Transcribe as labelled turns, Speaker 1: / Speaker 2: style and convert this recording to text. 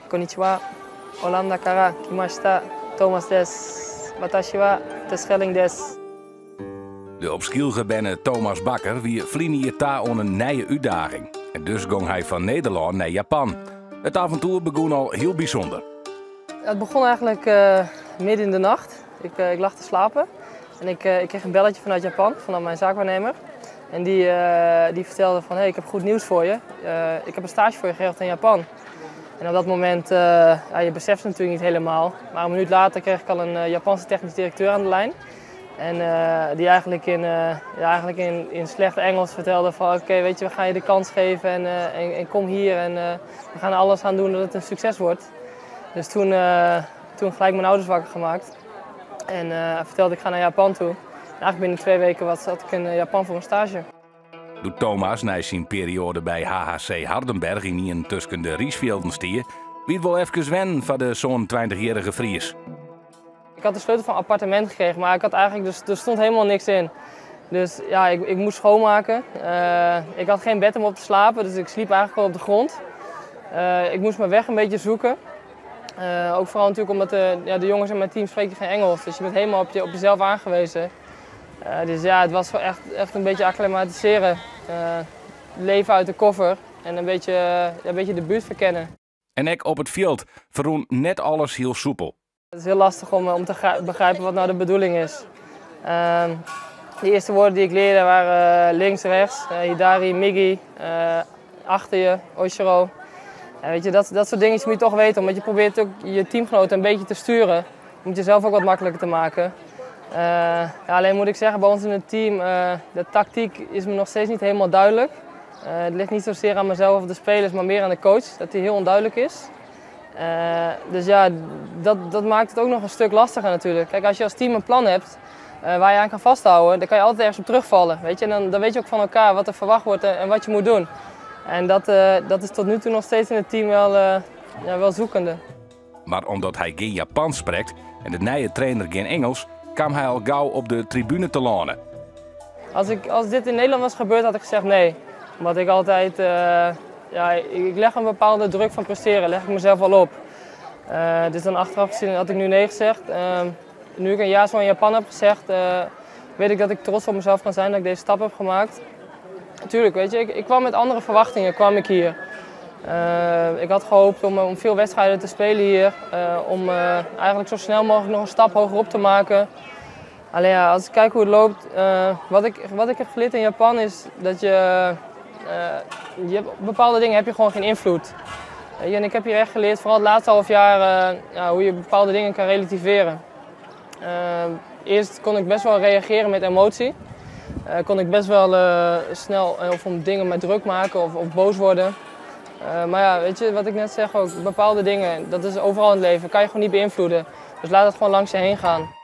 Speaker 1: Konnichiwa, Olanda kara kimashita, Thomas des. Watashi wa Terschelling des.
Speaker 2: De opschielge benne Thomas Bakker wie vlienie ta on een nieuwe uitdaging. En dus ging hij van Nederland naar Japan. Het avontuur begon al heel bijzonder.
Speaker 1: Het begon eigenlijk midden in de nacht. Ik lag te slapen en ik kreeg een belletje vanuit Japan, vanuit mijn zaakwaarnemer. En die vertelde van, hey, ik heb goed nieuws voor je. Ik heb een stage voor je geregeld in Japan. En op dat moment, je beseft het natuurlijk niet helemaal. Maar een minuut later kreeg ik al een Japanse technisch directeur aan de lijn. En die eigenlijk in slecht Engels vertelde van oké, weet je, we gaan je de kans geven en kom hier en we gaan er alles aan doen dat het een succes wordt. Dus toen gelijk mijn ouders wakker gemaakt en vertelde ik ga naar Japan toe. En eigenlijk binnen 2 weken zat ik in Japan voor een stage.
Speaker 2: Doet Thomas na zijn periode bij HHC Hardenberg in een tussen de Riesvelden stier, wie het wel even wennen van de zo'n 20-jarige Fries.
Speaker 1: Ik had de sleutel van een appartement gekregen, maar ik had eigenlijk, er stond helemaal niks in. Dus ja, ik moest schoonmaken. Ik had geen bed om op te slapen, dus ik sliep eigenlijk al op de grond. Ik moest mijn weg een beetje zoeken. Ook vooral natuurlijk omdat de jongens in mijn team spreken geen Engels, dus je bent helemaal op jezelf aangewezen. Dus ja, het was wel echt een beetje acclimatiseren. Leven uit de koffer en een beetje de buurt verkennen.
Speaker 2: En ik op het veld verroen net alles heel soepel.
Speaker 1: Het is heel lastig om te begrijpen wat nou de bedoeling is. De eerste woorden die ik leerde waren links, rechts, hidari, migi, achter je, oshiro. Weet je, dat soort dingetjes moet je toch weten, omdat je probeert ook je teamgenoten een beetje te sturen. Om het jezelf ook wat makkelijker te maken. Alleen moet ik zeggen, bij ons in het team, de tactiek is me nog steeds niet helemaal duidelijk. Het ligt niet zozeer aan mezelf of de spelers, maar meer aan de coach, dat die heel onduidelijk is. Dus ja, dat maakt het ook nog een stuk lastiger natuurlijk. Kijk, als je als team een plan hebt waar je aan kan vasthouden, dan kan je altijd ergens op terugvallen. Weet je? En dan weet je ook van elkaar wat er verwacht wordt en wat je moet doen. En dat is tot nu toe nog steeds in het team wel zoekende.
Speaker 2: Maar omdat hij geen Japans spreekt en de nieuwe trainer geen Engels, kwam hij al gauw op de tribune te landen.
Speaker 1: Als dit in Nederland was gebeurd, had ik gezegd nee. Omdat ik altijd, ik leg een bepaalde druk van presteren, leg ik mezelf al op. Dus dan achteraf gezien had ik nu nee gezegd. Nu ik een jaar zo in Japan heb gezegd, weet ik dat ik trots op mezelf kan zijn dat ik deze stap heb gemaakt. Natuurlijk, weet je, ik kwam met andere verwachtingen, kwam ik hier. Ik had gehoopt om veel wedstrijden te spelen hier, om eigenlijk zo snel mogelijk nog een stap hogerop te maken. Alleen ja, als ik kijk hoe het loopt, wat ik heb geleerd in Japan is dat op bepaalde dingen heb je gewoon geen invloed. En ik heb hier echt geleerd, vooral het laatste half jaar, hoe je bepaalde dingen kan relativeren. Eerst kon ik best wel reageren met emotie. Kon ik best wel snel of om dingen met druk maken of boos worden. Maar ja, weet je wat ik net zeg ook, bepaalde dingen, dat is overal in het leven, kan je gewoon niet beïnvloeden. Dus laat het gewoon langs je heen gaan.